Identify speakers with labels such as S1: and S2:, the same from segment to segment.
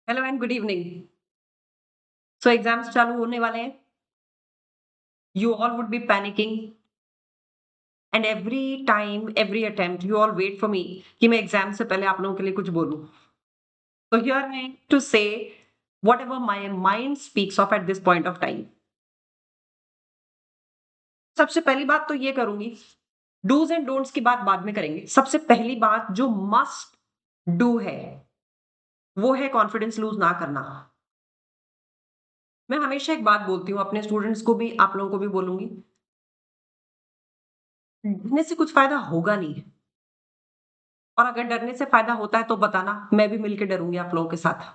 S1: Hello and good evening. So exams चालू होने वाले हैं। You all would be panicking and every time every attempt you all wait for me कि मैं exam से पहले आप लोगों के लिए कुछ बोलूं। तो हियर आई एम टू से what ever my mind speaks of at this point of time. सबसे पहली बात तो ये करूंगी, डूज एंड डोंट्स की बात बाद में करेंगे। सबसे पहली बात जो मस्ट डू है वो है कॉन्फिडेंस लूज ना करना। मैं हमेशा एक बात बोलती हूँ अपने स्टूडेंट्स को भी, आप लोगों को भी बोलूंगी, डरने से कुछ फायदा होगा नहीं। और अगर डरने से फायदा होता है तो बताना, मैं भी मिलके डरूंगी आप लोगों के साथ।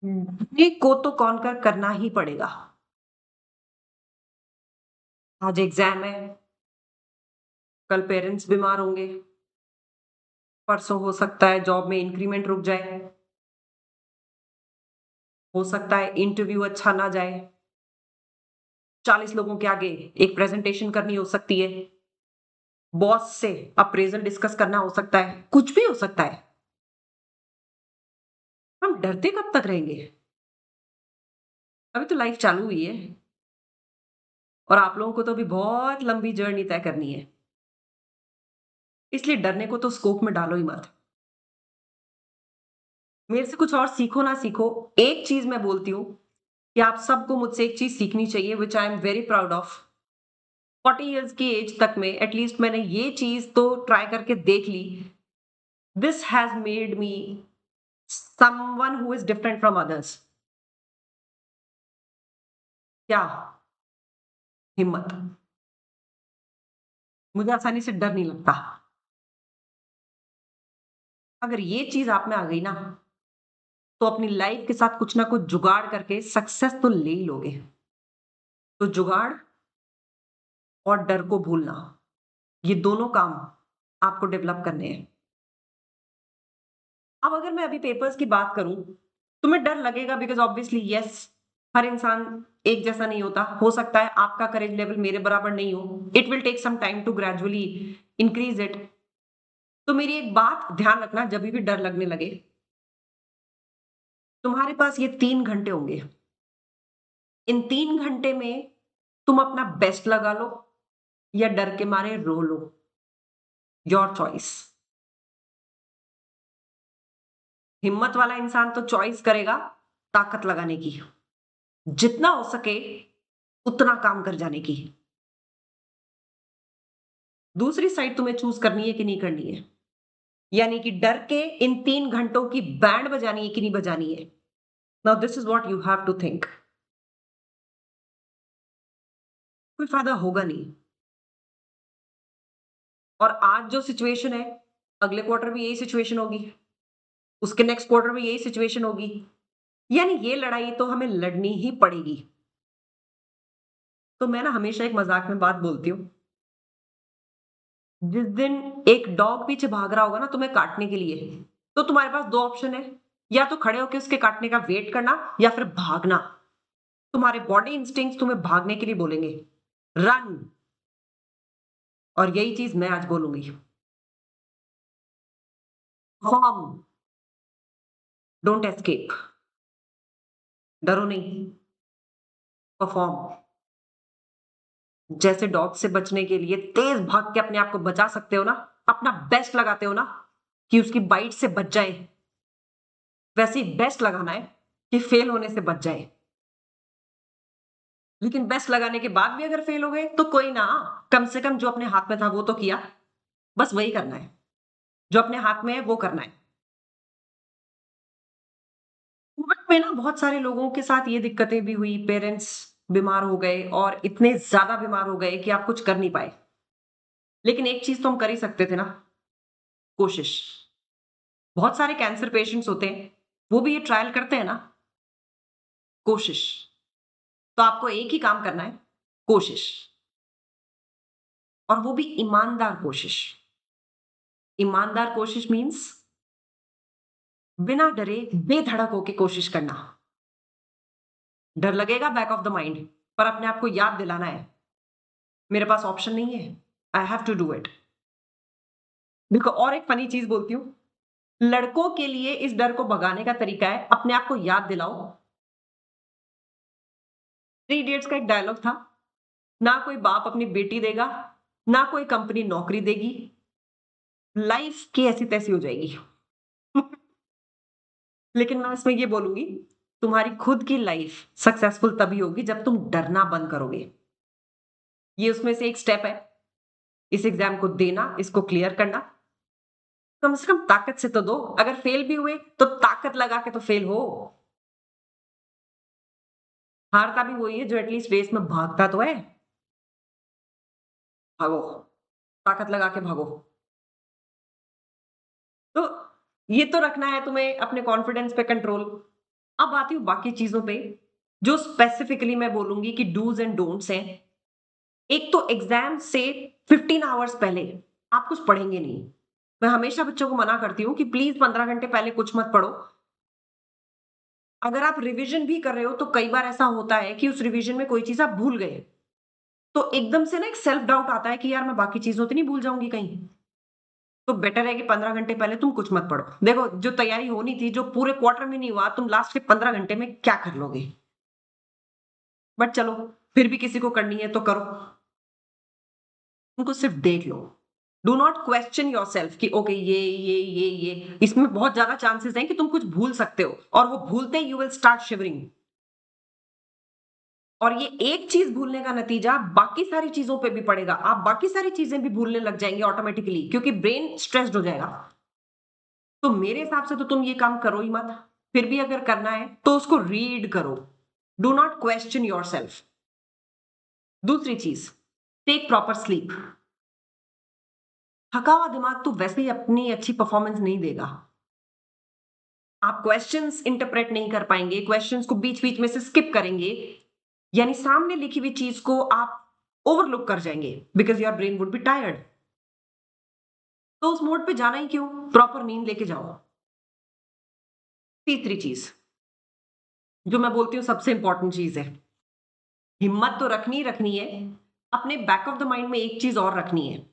S1: डरने को तो कॉन्कर करना ही पड़ेगा। आज एग्जाम है, कल पेरेंट्स बीमार होंगे, परसों हो सकता है जॉब में इंक्रीमेंट रुक जाए, हो सकता है इंटरव्यू अच्छा ना जाए, 40 लोगों के आगे एक प्रेजेंटेशन करनी हो सकती है, बॉस से अप्रेजल डिस्कस करना हो सकता है, कुछ भी हो सकता है। हम डरते कब तक रहेंगे? अभी तो लाइफ चालू हुई है और आप लोगों को तो अभी बहुत लंबी जर्नी तय करनी है। इसलिए डरने को तो स्कोप में डालो ही मत। मेरे से कुछ और सीखो ना सीखो, एक चीज मैं बोलती हूँ कि आप सबको मुझसे एक चीज सीखनी चाहिए, which I am very proud of. 40 years की एज तक में एटलीस्ट मैंने ये चीज तो ट्राई करके देख ली। This has made me someone who is different from others. क्या? हिम्मत। मुझे आसानी से डर नहीं लगता। अगर ये चीज आप में आ गई ना, तो अपनी लाइफ के साथ कुछ ना कुछ जुगाड़ करके सक्सेस तो ले ही लोगे। तो जुगाड़ और डर को भूलना, ये दोनों काम आपको डेवलप करने हैं। अब अगर मैं अभी पेपर्स की बात करूं, तुम्हें डर लगेगा बिकॉज़ ऑब्वियसली यस, हर इंसान एक जैसा नहीं होता। हो सकता है आपका करेज लेवल मेरे बराबर नहीं हो। It will take some time to gradually increase it. तो मेरी एक बात ध्यान रखना, जब भी डर लगने लगे, तुम्हारे पास ये 3 घंटे होंगे। इन 3 घंटे में तुम अपना बेस्ट लगा लो या डर के मारे रो लो, योर चॉइस। हिम्मत वाला इंसान तो चॉइस करेगा ताकत लगाने की, जितना हो सके उतना काम कर जाने की। दूसरी साइड तुम्हें चूज करनी है कि नहीं करनी है, यानी कि डर के इन 3 घंटों की बैंड बजानी है कि नहीं बजानी है। Now this is what you have to think. कोई फायदा होगा नहीं। और आज जो सिचुएशन है, अगले क्वार्टर में यही सिचुएशन होगी, उसके नेक्स्ट क्वार्टर में यही सिचुएशन होगी। यानी ये लड़ाई तो हमें लड़नी ही पड़ेगी। तो मैं ना हमेशा एक मजाक में बात बोलती हूँ, जिस दिन एक डॉग पीछे भाग रहा होगा ना तुम्हें काटने के लिए, तो तुम्हारे पास दो ऑप्शन है, या तो खड़े होकर उसके काटने का वेट करना या फिर भागना। तुम्हारे बॉडी इंस्टिंक्ट्स तुम्हें भागने के लिए बोलेंगे, रन। और यही चीज मैं आज बोलूंगी, फॉर्म, डोंट एस्केप। डरो नहीं, परफॉर्म। जैसे डॉग से बचने के लिए तेज भाग के अपने आप को बचा सकते हो ना, अपना बेस्ट लगाते हो ना कि उसकी बाइट से बच जाए, वैसे ही बेस्ट लगाना है कि फेल होने से बच जाए। लेकिन बेस्ट लगाने के बाद भी अगर फेल हो गए तो कोई ना, कम से कम जो अपने हाथ में था वो तो किया। बस वही करना है, जो अपने हाथ में है वो करना है। कोविड में ना बहुत सारे लोगों के साथ ये दिक्कतें भी हुई, पेरेंट्स बीमार हो गए और इतने ज्यादा बीमार हो गए कि आप कुछ कर नहीं पाए। लेकिन एक चीज तो हम कर ही सकते थे ना, कोशिश। बहुत सारे कैंसर पेशेंट्स होते हैं, वो भी ये ट्रायल करते हैं ना, कोशिश। तो आपको एक ही काम करना है, कोशिश। और वो भी ईमानदार कोशिश। ईमानदार कोशिश मीन्स बिना डरे बेधड़क होके कोशिश करना। डर लगेगा बैक ऑफ द माइंड, पर अपने आप को याद दिलाना है, मेरे पास ऑप्शन नहीं है, I have to do it. देखो और एक फनी चीज बोलती हूँ, लड़कों के लिए इस डर को भगाने का तरीका है, अपने आप को याद दिलाओ। थ्री इडियट्स का एक डायलॉग था, ना कोई बाप अपनी बेटी देगा, ना कोई कंपनी नौकरी देगी, लाइफ की ऐसी तैसी हो जाएगी। लेकिन मैं इसमें ये बोलूंगी, तुम्हारी खुद की लाइफ सक्सेसफुल तभी होगी जब तुम डरना बंद करोगे। ये उसमें से एक स्टेप है, इस एग्जाम को देना, इसको क्लियर करना। कम से कम ताकत से तो दो, अगर फेल भी हुए तो ताकत लगा के तो फेल हो। हारता भी वही है जो एटलीस्ट रेस में भागता तो है। भागो, ताकत लगा के भागो। तो ये तो रखना है तुम्हें अपने कॉन्फिडेंस पे कंट्रोल। अब आती हूँ बाकी चीजों पे, जो स्पेसिफिकली मैं बोलूंगी कि डूज एंड डोंट्स हैं। एक तो एग्जाम से 15 आवर्स पहले आप कुछ पढ़ेंगे नहीं। मैं हमेशा बच्चों को मना करती हूँ कि प्लीज 15 घंटे पहले कुछ मत पढ़ो। अगर आप रिवीजन भी कर रहे हो तो कई बार ऐसा होता है कि उस रिवीजन में कोई चीज आप भूल गए, तो एकदम से ना एक सेल्फ डाउट आता है कि यार मैं बाकी चीजों तो नहीं भूल जाऊंगी कहीं। तो बेटर है कि 15 घंटे पहले तुम कुछ मत पढ़ो। देखो, जो तैयारी होनी थी, जो पूरे क्वार्टर में नहीं हुआ, तुम लास्ट के 15 घंटे में क्या कर लोगे। बट चलो, फिर भी किसी को करनी है तो करो। उनको सिर्फ देख लो। Do not question yourself कि ओके ये इसमें बहुत ज्यादा चांसेस हैं कि तुम कुछ भूल सकते हो, और वो भूलते ही यू विल स्टार्ट शिवरिंग। और ये एक चीज भूलने का नतीजा बाकी सारी चीजों पे भी पड़ेगा। आप बाकी सारी चीजें भी भूलने लग जाएंगे ऑटोमेटिकली, क्योंकि ब्रेन स्ट्रेस्ड हो जाएगा। तो मेरे हिसाब से तो तुम ये काम करो ही मत। फिर भी अगर करना है तो उसको रीड करो। Do not question your self. दूसरी चीज, टेक प्रॉपर स्लीप। थका हुआ दिमाग तो वैसे ही अपनी अच्छी परफॉर्मेंस नहीं देगा। आप क्वेश्चंस इंटरप्रेट नहीं कर पाएंगे, क्वेश्चंस को बीच बीच में से स्किप करेंगे, यानी सामने लिखी हुई चीज को आप ओवरलुक कर जाएंगे, because your brain would be tired. तो उस मोड पे जाना ही क्यों, प्रॉपर नींद लेके जाओ। तीसरी चीज, जो मैं बोलती हूँ सबसे इंपॉर्टेंट चीज है, हिम्मत तो रखनी ही रखनी है। अपने बैक ऑफ द माइंड में एक चीज और रखनी है,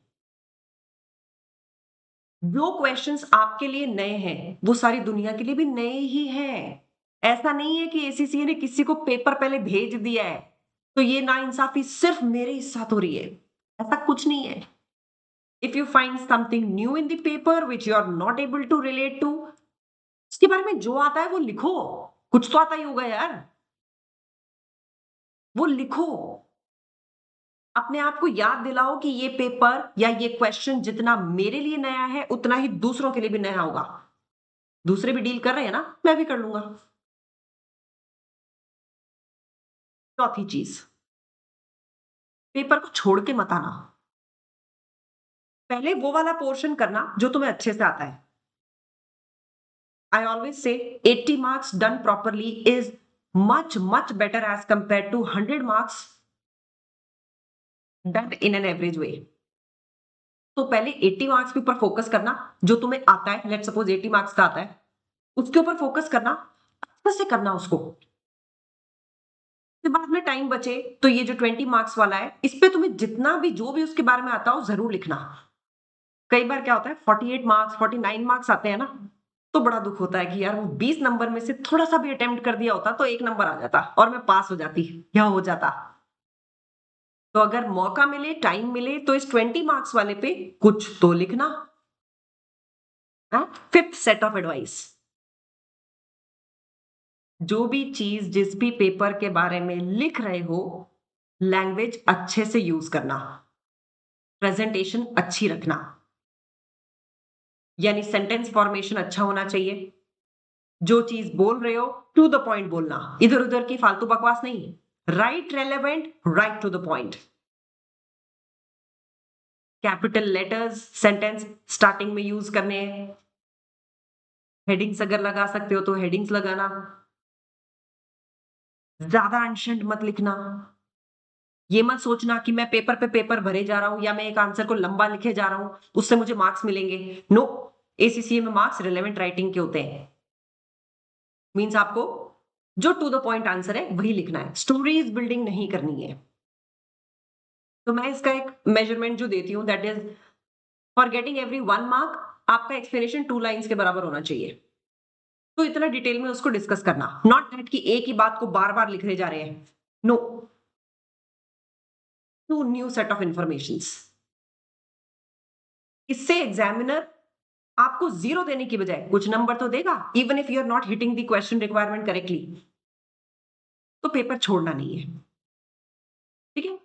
S1: जो क्वेश्चंस आपके लिए नए हैं वो सारी दुनिया के लिए भी नए ही हैं। ऐसा नहीं है कि एसीसीए ने किसी को पेपर पहले भेज दिया है तो ये नाइंसाफी सिर्फ मेरे ही साथ हो रही है। ऐसा कुछ नहीं है। If you find something new in the paper which you are not able to relate to, उसके बारे में जो आता है वो लिखो। कुछ तो आता ही होगा यार, वो लिखो। अपने आप को याद दिलाओ कि ये पेपर या ये क्वेश्चन जितना मेरे लिए नया है उतना ही दूसरों के लिए भी नया होगा। दूसरे भी डील कर रहे हैं ना, मैं भी कर लूंगा। चौथी चीज, पेपर को छोड़ के मत आना। पहले वो वाला पोर्शन करना जो तुम्हें अच्छे से आता है। आई always say 80 marks done properly is much better as compare to 100 marks done in an average way. तो पहले 80 मार्क्स के ऊपर फोकस करना, जो तुम्हें आता है। लेट सपोज 80 मार्क्स का आता है, उसके ऊपर फोकस करना, अच्छे से करना उसको। फिर बाद में टाइम बचे तो ये जो 20 मार्क्स वाला है, इस पे तुम्हें जितना भी जो भी उसके बारे में आता हो जरूर लिखना। कई बार क्या होता है, 48 मार्क्स 49 मार्क्स आते हैं ना, तो बड़ा दुख होता है कि यार वो 20 नंबर में से थोड़ा सा भी अटेम्प्ट कर दिया होता तो एक नंबर आ जाता और मैं पास हो जाती या हो जाता। तो अगर मौका मिले, टाइम मिले, तो इस 20 मार्क्स वाले पे कुछ तो लिखना। फिफ्थ सेट ऑफ एडवाइस, जो भी चीज जिस भी पेपर के बारे में लिख रहे हो, लैंग्वेज अच्छे से यूज करना, प्रेजेंटेशन अच्छी रखना, यानी सेंटेंस फॉर्मेशन अच्छा होना चाहिए। जो चीज बोल रहे हो टू द पॉइंट बोलना, इधर उधर की फालतू बकवास नहीं। Write relevant, right to the point. Capital letters sentence starting में यूज करने हैं। हेडिंग्स अगर लगा सकते हो तो हेडिंग्स लगाना। ज्यादा अनशंट मत लिखना। ये मत सोचना कि मैं पेपर पे पेपर भरे जा रहा हूं या मैं एक आंसर को लंबा लिखे जा रहा हूं, उससे मुझे मार्क्स मिलेंगे। नो, एसीसीए में मार्क्स रिलेवेंट राइटिंग के होते हैं। मीन्स आपको जो टू द पॉइंट आंसर है वही लिखना है, स्टोरीज बिल्डिंग नहीं करनी है। तो मैं इसका एक मेजरमेंट जो देती हूँ, that is for getting every 1 mark, आपका एक्सप्लेनेशन 2 लाइन्स के बराबर होना चाहिए। तो इतना डिटेल में उसको डिस्कस करना, नॉट दैट कि एक ही बात को बार-बार लिखने जा रहे हैं। No, 2 new set of informations. इससे एग्जामिनर आपको 0 देने की बजाय कुछ नंबर तो देगा, even if you are not hitting the question requirement correctly. तो पेपर छोड़ना नहीं है, ठीक है?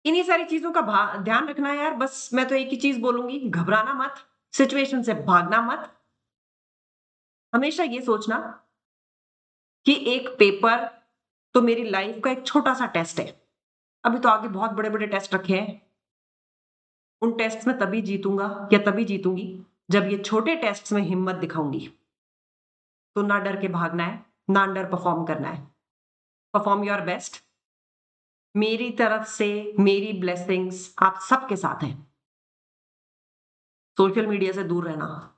S1: इन्हीं सारी चीजों का ध्यान रखना है यार। बस मैं तो एक ही चीज बोलूंगी, घबराना मत, सिचुएशन से भागना मत। हमेशा ये सोचना कि एक पेपर तो मेरी लाइफ का एक छोटा सा टेस्ट है। अभी तो आगे बहुत बड़े-बड़े टेस्ट रखे हैं। उन टेस्ट्स में तभी जीतूंगा या तभी जीतूंगी जब ये छोटे टेस्ट्स में हिम्मत दिखाऊंगी। तो ना डर के भागना है, ना अंडर परफॉर्म करना है। Perform your best. मेरी तरफ से मेरी ब्लेसिंग्स आप सबके साथ हैं। सोशल मीडिया से दूर रहना।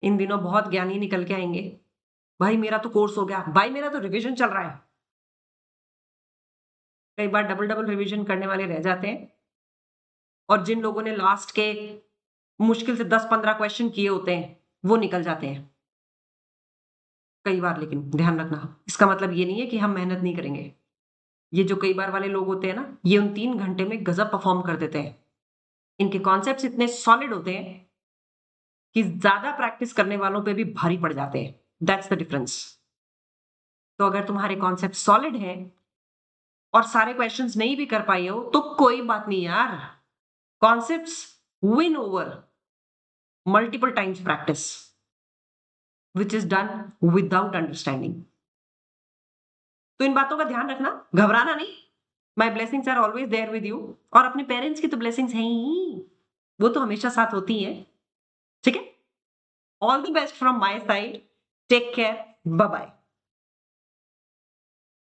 S1: इन दिनों बहुत ज्ञानी निकल के आएंगे। भाई मेरा तो कोर्स हो गया, भाई मेरा तो रिवीजन चल रहा है। कई बार डबल-डबल रिवीजन करने वाले रह जाते हैं और जिन लोगों ने लास्ट के मुश्किल से 10-15 क्वेश्चन किए होते हैं, वो निकल जाते हैं। कई बार लेकिन ध्यान रखना, इसका मतलब ये नहीं है कि हम मेहनत नहीं करेंगे। ये जो कई बार वाले लोग होते हैं ना, ये उन 3 घंटे में गज़ब परफ़ॉर्म कर देते हैं। इनके कॉन्सेप्ट्स इतने सॉलिड होते हैं कि ज़्यादा प्रैक्टिस करने वालों पे भी भारी पड़ जाते हैं। That's the difference. तो अगर तुम्हारे कॉन्सेप्ट सॉलिड हैं और सारे क्वेश्चंस नहीं भी कर पाए हो, तो कोई बात नहीं यार। Concepts win over multiple times practice, which is done without understanding. तो इन बातों का ध्यान रखना, घबराना नहीं। My blessings are always there with you. और अपने पेरेंट्स की तो ब्लेसिंग्स हैं ही, वो तो हमेशा साथ होती हैं। ठीक है? All the best from my side. Take care. Bye bye.